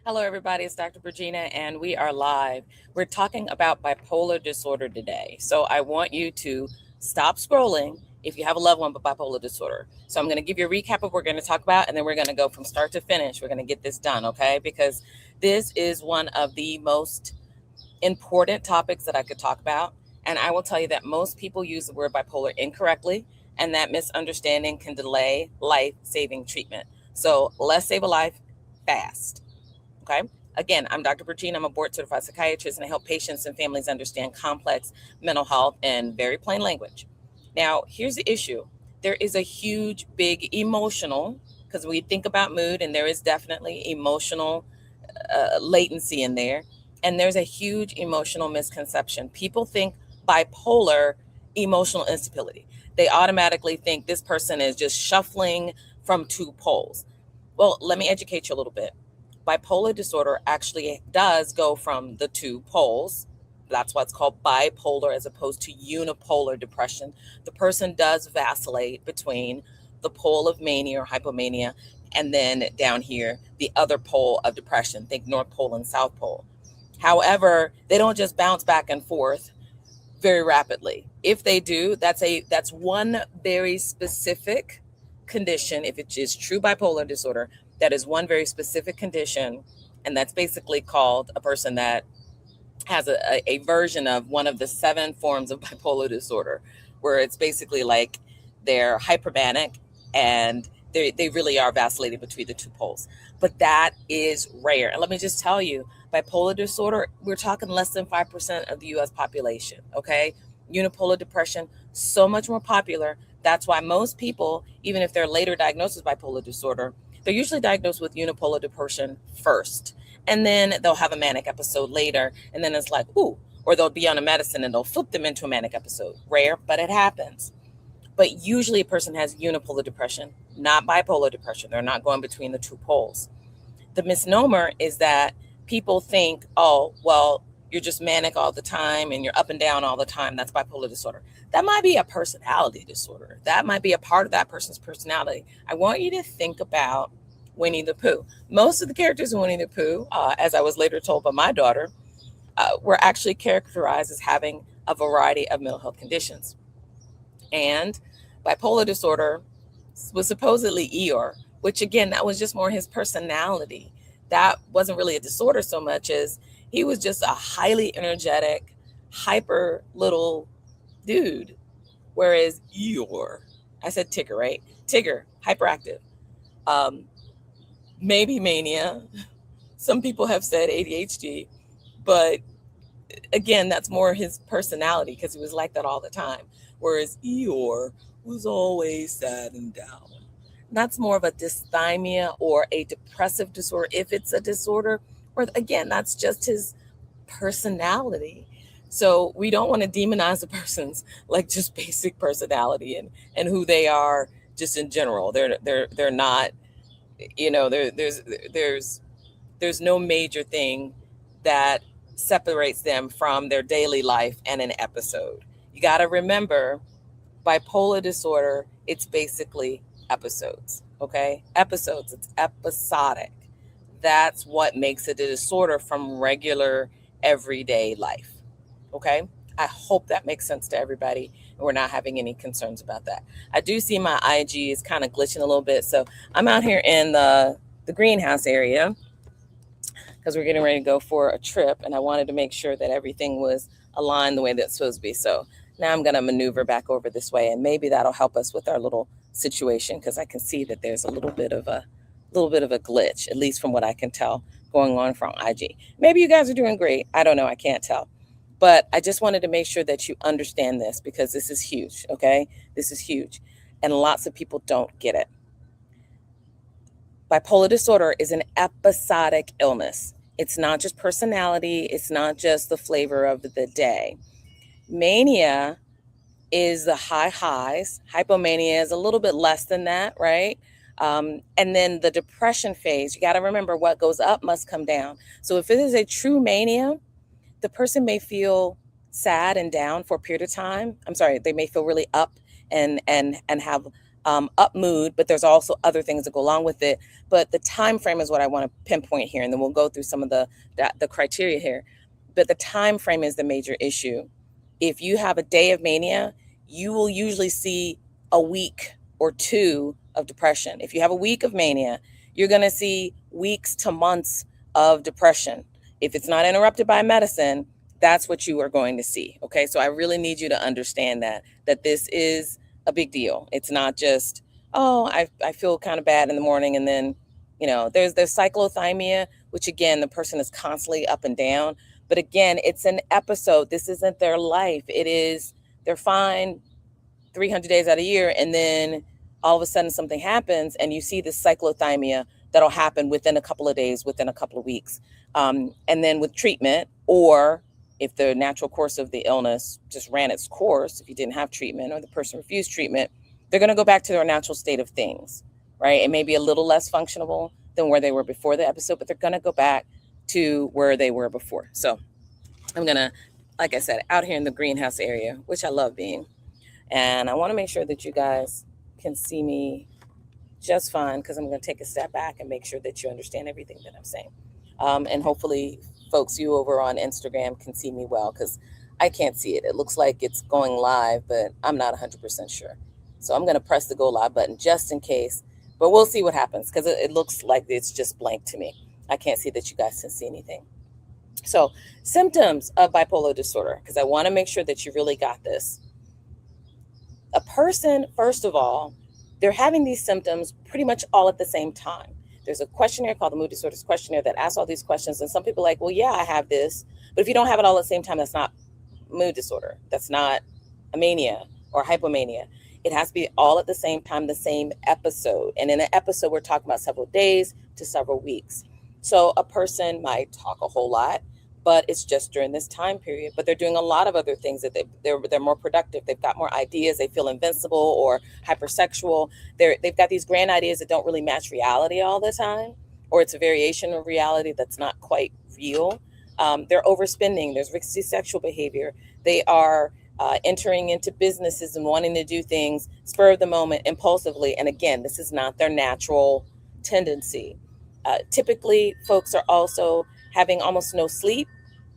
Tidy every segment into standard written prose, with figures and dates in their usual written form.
Hello, everybody. It's Dr. Virginia, and we are live. We're talking about bipolar disorder today. So I want you to stop scrolling if you have a loved one with bipolar disorder. So I'm going to give you a recap of what we're going to talk about, and then we're going to go from start to finish. We're going to get this done, okay? Because this is one of the most important topics that I could talk about. And I will tell you that most people use the word bipolar incorrectly, and that misunderstanding can delay life saving treatment. So let's save a life fast. Okay. Again, I'm Dr. Bertine. I'm a board certified psychiatrist and I help patients and families understand complex mental health in very plain language. Now, here's the issue there is a huge, big emotional, because we think about mood and there is definitely emotional latency in there. And there's a huge emotional misconception. People think bipolar emotional instability. They automatically think this person is just shuffling from two poles. Well, let me educate you a little bit. Bipolar disorder actually does go from the two poles. That's why it's called bipolar as opposed to unipolar depression. The person does vacillate between the pole of mania or hypomania and then down here, the other pole of depression. Think North Pole and South Pole. However, they don't just bounce back and forth very rapidly. If they do, that's one very specific condition. If it is true bipolar disorder, that is one very specific condition, and that's basically called a person that has a version of one of the seven forms of bipolar disorder, where it's basically like they're hypermanic and they really are vacillating between the two poles. But that is rare. And let me just tell you, bipolar disorder, we're talking less than 5% of the US population, okay? Unipolar depression, so much more popular. That's why most people, even if they're later diagnosed with bipolar disorder, they're usually diagnosed with unipolar depression first. And then they'll have a manic episode later. And then it's like, ooh, or they'll be on a medicine and they'll flip them into a manic episode. Rare, but it happens. But usually a person has unipolar depression, not bipolar depression. They're not going between the two poles. The misnomer is that people think, oh, well, you're just manic all the time and you're up and down all the time. That's bipolar disorder. That might be a personality disorder. That might be a part of that person's personality. I want you to think about Winnie the Pooh. Most of the characters in Winnie the Pooh, as I was later told by my daughter, were actually characterized as having a variety of mental health conditions. And bipolar disorder was supposedly Eeyore, which again, that was just more his personality. That wasn't really a disorder so much as he was just a highly energetic, hyper little dude. Whereas Eeyore, I said Tigger, right? Tigger, hyperactive. Um, maybe mania. Some people have said ADHD, but again, that's more his personality because he was like that all the time. Whereas Eeyore was always sad and down. That's more of a dysthymia or a depressive disorder, if it's a disorder, or again, that's just his personality. So we don't want to demonize the person's like just basic personality and who they are just in general. They're not, there's there's no major thing that separates them from their daily life and an episode. You got to remember bipolar disorder, it's basically episodes, okay? Episodes, it's episodic. That's what makes it a disorder from regular everyday life, okay? I hope that makes sense to everybody and we're not having any concerns about that. I do see my IG is kind of glitching a little bit. So I'm out here in the greenhouse area because we're getting ready to go for a trip and I wanted to make sure that everything was aligned the way that's supposed to be. So now I'm going to maneuver back over this way and maybe that'll help us with our little situation because I can see that there's a little bit of a glitch, at least from what I can tell going on from IG. Maybe you guys are doing great. I don't know. I can't tell. But I just wanted to make sure that you understand this because this is huge, okay? This is huge. And lots of people don't get it. Bipolar disorder is an episodic illness. It's not just personality. It's not just the flavor of the day. Mania is the high highs. Hypomania is a little bit less than that, right? And then the depression phase, you got to remember what goes up must come down. So if it is a true mania, the person may feel sad and down for a period of time. I'm sorry, they may feel really up and have up mood, but there's also other things that go along with it. But the time frame is what I want to pinpoint here, and then we'll go through some of the criteria here. But the time frame is the major issue. If you have a day of mania, you will usually see a week or two of depression. If you have a week of mania, you're going to see weeks to months of depression. If it's not interrupted by medicine, that's what you are going to see. Okay, so I really need you to understand that this is a big deal. It's not just, oh, I feel kind of bad in the morning, and then, there's cyclothymia, which again, the person is constantly up and down. But again, it's an episode. This isn't their life. They're fine 300 days out of the year, and then all of a sudden something happens and you see this cyclothymia that'll happen within a couple of days, within a couple of weeks. And then with treatment, or if the natural course of the illness just ran its course, if you didn't have treatment or the person refused treatment, they're going to go back to their natural state of things, right? It may be a little less functional than where they were before the episode, but they're going to go back to where they were before. So I'm going to, like I said, out here in the greenhouse area, which I love being. And I want to make sure that you guys can see me just fine, because I'm going to take a step back and make sure that you understand everything that I'm saying. And hopefully folks, you over on Instagram can see me well, because I can't see it. It looks like it's going live, but I'm not 100% sure. So I'm going to press the go live button just in case, but we'll see what happens, because it looks like it's just blank to me. I can't see that you guys can see anything. So symptoms of bipolar disorder, because I want to make sure that you really got this. A person, first of all, they're having these symptoms pretty much all at the same time. There's a questionnaire called the Mood Disorders Questionnaire that asks all these questions. And some people are like, well, yeah, I have this. But if you don't have it all at the same time, that's not mood disorder. That's not a mania or hypomania. It has to be all at the same time, the same episode. And in an episode, we're talking about several days to several weeks. So a person might talk a whole lot, but it's just during this time period. But they're doing a lot of other things that they're more productive. They've got more ideas. They feel invincible or hypersexual. They've got these grand ideas that don't really match reality all the time, or it's a variation of reality that's not quite real. They're overspending. There's risky sexual behavior. They are entering into businesses and wanting to do things spur of the moment, impulsively. And again, this is not their natural tendency. Typically, folks are also having almost no sleep,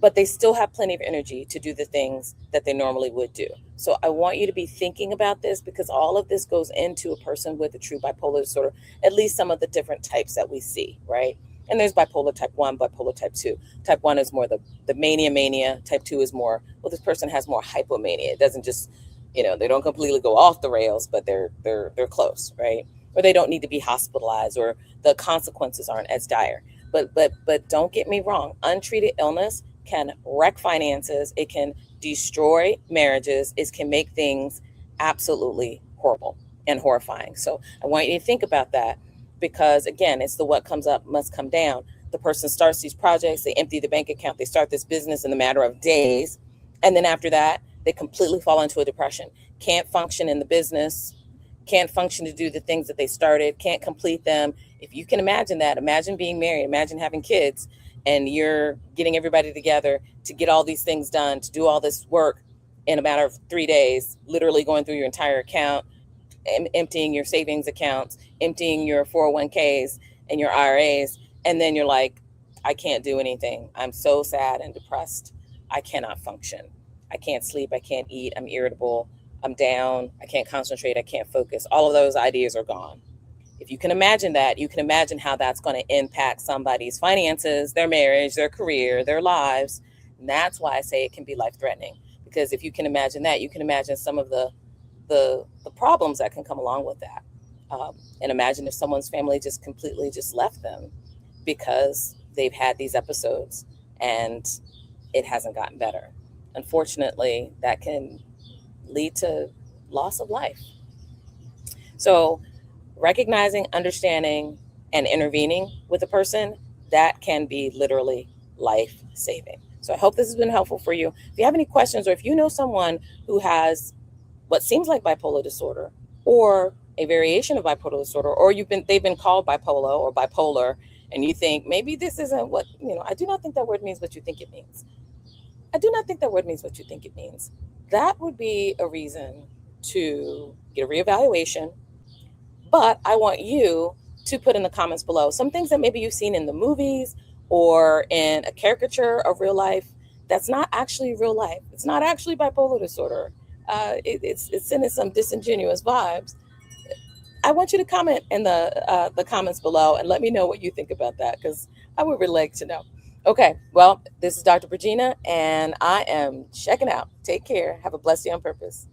but they still have plenty of energy to do the things that they normally would do. So I want you to be thinking about this, because all of this goes into a person with a true bipolar disorder, at least some of the different types that we see, right? And there's bipolar type 1, bipolar type 2. Type 1 is more the mania. Type 2 is more, well, this person has more hypomania. It doesn't just, they don't completely go off the rails, but they're close, right? Or they don't need to be hospitalized, or the consequences aren't as dire. But don't get me wrong, untreated illness can wreck finances. It can destroy marriages. It can make things absolutely horrible and horrifying. So I want you to think about that, because again, it's the what comes up must come down. The person starts these projects, they empty the bank account, they start this business in a matter of days. And then after that, they completely fall into a depression, can't function in the business, can't function to do the things that they started, can't complete them. If you can imagine that, imagine being married, imagine having kids, and you're getting everybody together to get all these things done, to do all this work in a matter of 3 days, literally going through your entire account, emptying your savings accounts, emptying your 401ks and your IRAs. And then you're like, I can't do anything. I'm so sad and depressed. I cannot function. I can't sleep. I can't eat. I'm irritable. I'm down. I can't concentrate. I can't focus. All of those ideas are gone. If you can imagine that, you can imagine how that's going to impact somebody's finances, their marriage, their career, their lives. And that's why I say it can be life-threatening. Because if you can imagine that, you can imagine some of the problems that can come along with that. And imagine if someone's family just completely just left them because they've had these episodes and it hasn't gotten better. Unfortunately, that can lead to loss of life. So recognizing, understanding, and intervening with a person, that can be literally life-saving. So I hope this has been helpful for you. If you have any questions, or if you know someone who has what seems like bipolar disorder, or a variation of bipolar disorder, or they've been called bipolar or bipolar, and you think maybe this isn't what, I do not think that word means what you think it means. I do not think that word means what you think it means. That would be a reason to get a reevaluation But I want you to put in the comments below some things that maybe you've seen in the movies or in a caricature of real life that's not actually real life. It's not actually bipolar disorder. It's sending some disingenuous vibes. I want you to comment in the comments below and let me know what you think about that, because I would really like to know. Okay, well, this is Dr. Regina, and I am checking out. Take care. Have a blessed day on purpose.